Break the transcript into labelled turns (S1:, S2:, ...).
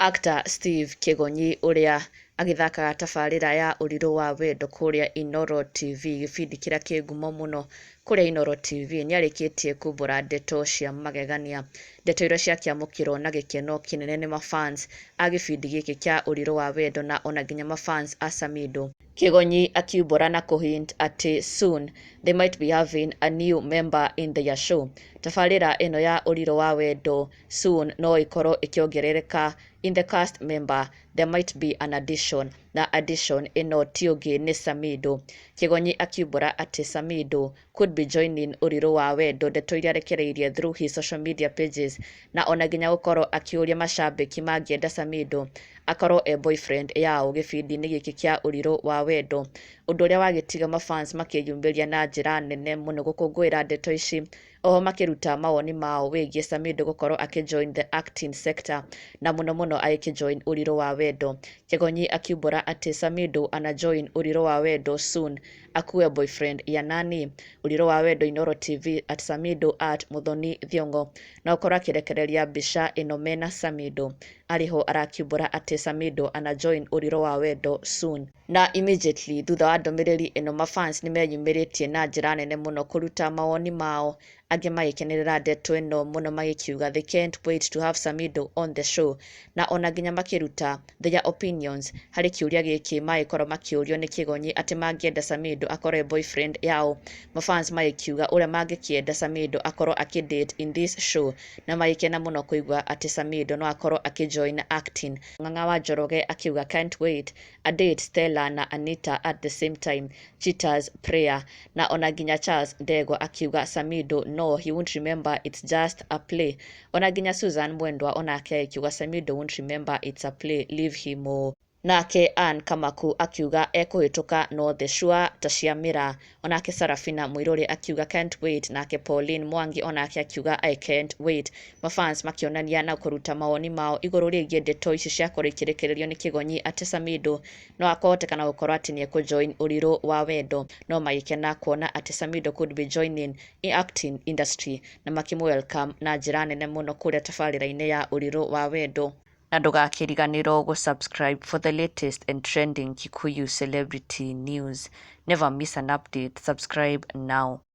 S1: Actor Steve Kĩgonyi ũrĩa agĩthakaga tabarĩra ya Uriru wa Wendo kũrĩa Inooro TV, gĩbindi kĩrĩa kĩ ngumo mũno kũrĩa Inooro TV, nĩarĩkĩtie kumbũra ndeto cia magegania. Ndeto iria ciakĩamũkĩrwo na gĩkeno kĩnene nĩ mafans a gĩbindi gĩkĩ kĩa Uriru wa Wendo na ona nginya mafans a Samido. Kĩgonyi akiumbũra na kũhint atĩ soon they might be having a new member in their show. Tabarĩra ĩno ya Uriru wa Wendo soon no ĩkorwo ĩkĩongerereka in the cast member. There might be an addition, na addition ĩno ti ũngĩ nĩ Samido. Kĩgonyi akiumbũra atĩ Samido could be joining Uriru wa Wendo, ndeto iria arekereirie through his social media pages, na ona nginya gũkorwo akĩũria macambĩki mangĩenda Samido akorwo boyfriend yao gĩbindi-inĩ gĩkĩ kĩa Uriru wa Wendo, ũndũ ũrĩa wagĩtiga mafans makĩyumĩria na njĩra nene mũno gũkũngũĩra ndeto ici. Oho makĩruta mawoni mao wĩgiĩ Samido gũkorwo akĩjoin the acting sector na mũno mũno agĩkĩjoin Uriru wa Wendo. Kĩgonyi akiumbũra atĩ Samido anajoin Uriru wa Wendo soon akuwe boyfriend ya nani. Uriru wa Wendo Inooro TV at Samido at Muthoni Thiong'o na gũkorwo akĩrekereria mbica ĩno mena Samido. Ariho arakiumbũra atĩ Samido anajoin Uriru wa Wendo soon. Na immediately thutha wa ndũmĩrĩri ĩno mafans nĩmeyumĩrĩtie na njĩra nene mũno kũruta mawoni mao, angĩ magĩkenerera ndeto ĩno mũno magĩkiuga they can't wait to have Samido on the show, na ona nginya makĩruta their opinions harĩ kĩũria gĩkĩ magĩkorwo makĩũrio nĩ Kĩgonyi atĩ mangĩenda Samido akorwo boyfriend yao. Mafans magĩkiuga ũrĩa mangĩkĩenda Samido akorwo akĩdate in this show, na magĩkena mũno kũigua atĩ Samido no akorwo akĩjoin acting. Ng'ang'a wa Njoroge akiuga can't wait a date Stella na Anita at the same time, cheaters prayer. Na ona nginya Charles Ndegwa akiuga Samido no, he won't remember, it's just a play. Ona nginya Susan Mwendwa onake akiuga Samido won't remember, it's a play, leave him o. Nake Ann Kamaku akiuga ekũhĩtũka no the sure ta cia mĩra. Onake Sarafina Mũirũrĩ akiuga can't wait, nake Pauline Mwangi onake akiuga I can't wait. Mafans makĩonania na kũruta mawoni mao igũrũ rĩgiĩ ndeto ici ciakorwo ikĩrekererio nĩ Kĩgonyi atĩ Samido no akũhotekana gũkorwo atĩ nĩekũjoin Uriru wa Wendo, no magĩkena kuona atĩ Samido could be joining in acting industry, na makĩmwelcome na njĩra nene mũno kũrĩa tabarĩra-inĩ ya Uriru wa Wendo. Na ndũgakĩriganĩrwo gũ-subscribe for the latest and trending Kikuyu celebrity news. Never miss an update. Subscribe now.